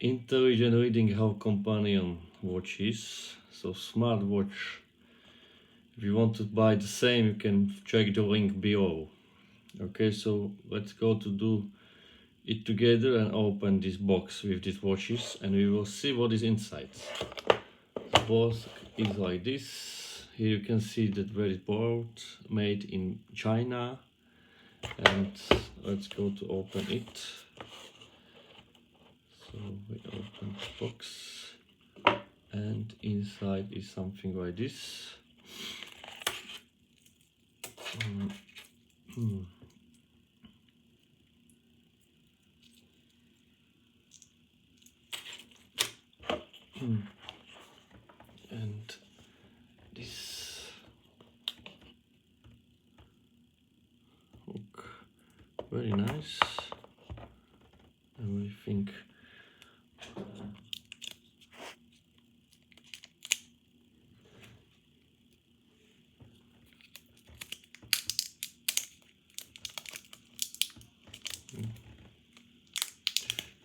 Intelligent reading health companion watches. So smartwatch. If you want to buy the same, you can check the link below. Okay, so let's go to do it together and open this box with these watches, and we will see what is inside. The box is like this. Here you can see that very board made in China, and let's go to open it. So we open the box, and inside is something like this. And this hook, very nice. And we think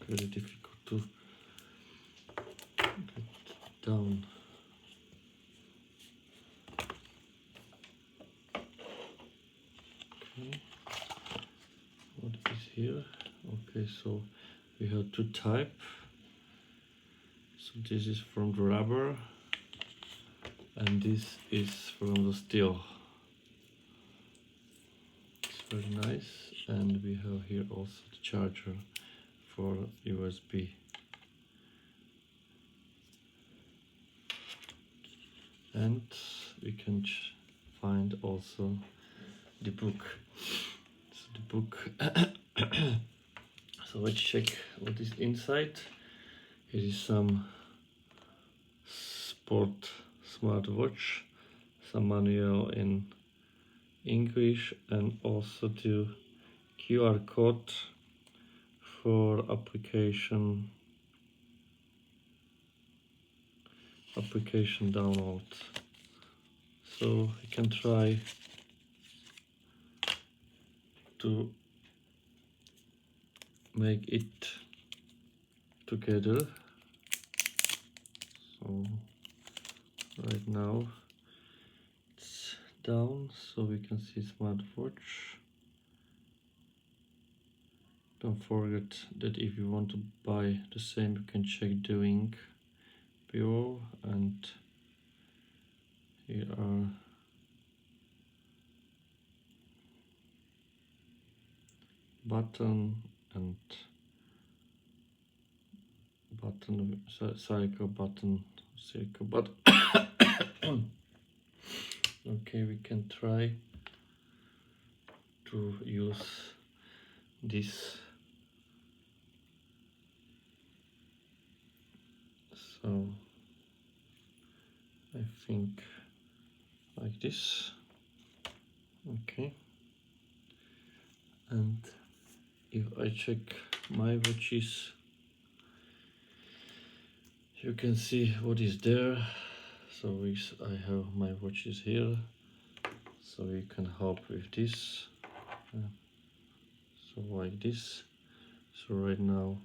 very difficult to get down. Okay, what is here? Okay, so we have two type. So this is from the rubber, and this is from the steel. It's very nice, and we have here also the charger for USB. And we can find also the book. So the book. So let's check what is inside. Here is some sport smartwatch, some manual in English, and also the QR code for application download. So you can try to make it together. So right now it's down, so we can see smartwatch. Don't forget that if you want to buy the same, you can check the link below, and here are button and circle button. Okay, we can try to use this. So I think like this. Okay, and if I check my watches, you can see what is there. So I have my watches here, so we can help with this. So like this. So right now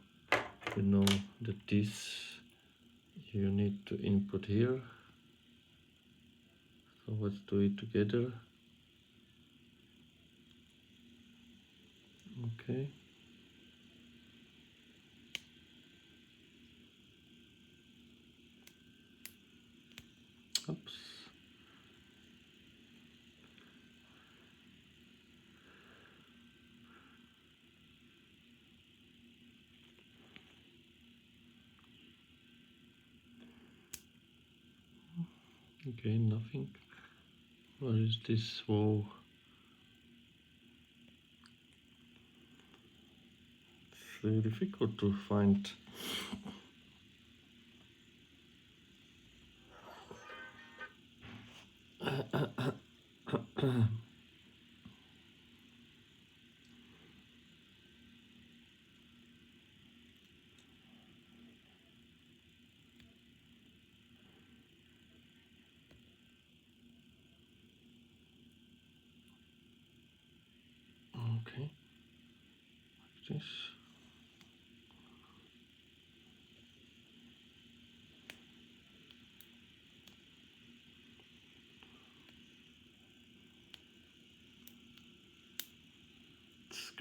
you know that this you need to input here. So let's do it together. Okay. Oops. Okay, nothing. What is this? Whoa. It's really difficult to find. Okay, like this.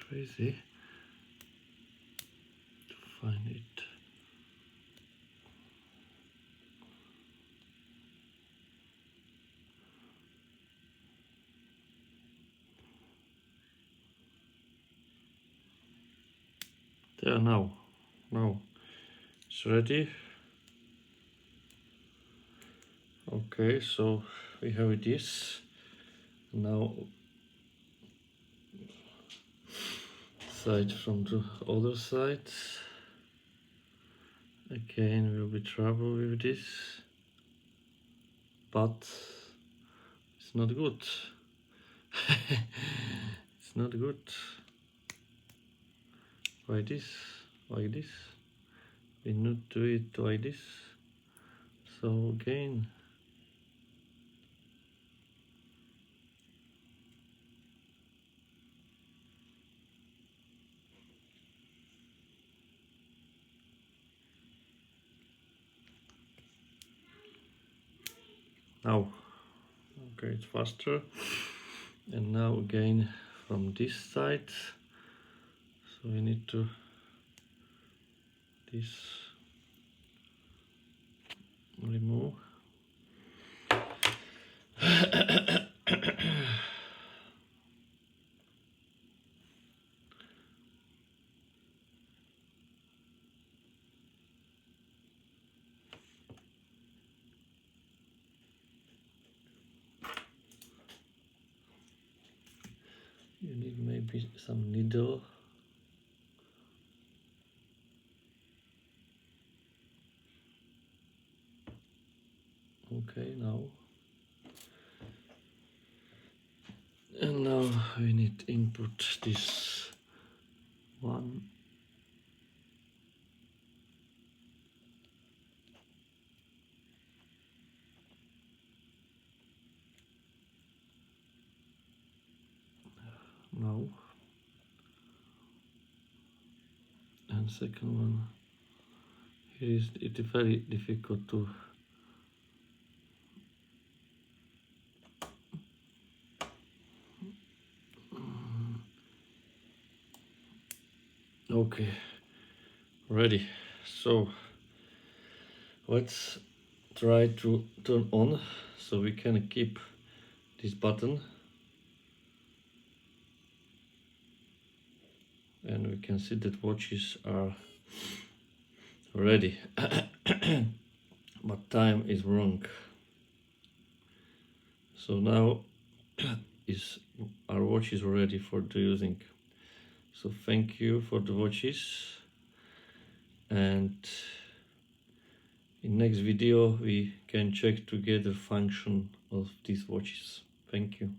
crazy to find it. There now. Now it's ready. Okay, so we have this. Now side from the other side. Again will be trouble with this, but it's not good. It's not good. Like this, like this. We need to do it like this. So again. Now, okay, it's faster. And now again from this side. So we need to this remove. You need maybe some needle. Okay, now. And now we need input this one. Now. And second one. Here is it is very difficult to okay, ready. So let's try to turn on so we can keep this button and we can see that watches are ready. But time is wrong. So now is our watch is ready for the using. So thank you for the watches, and in next video we can check together function of these watches. Thank you.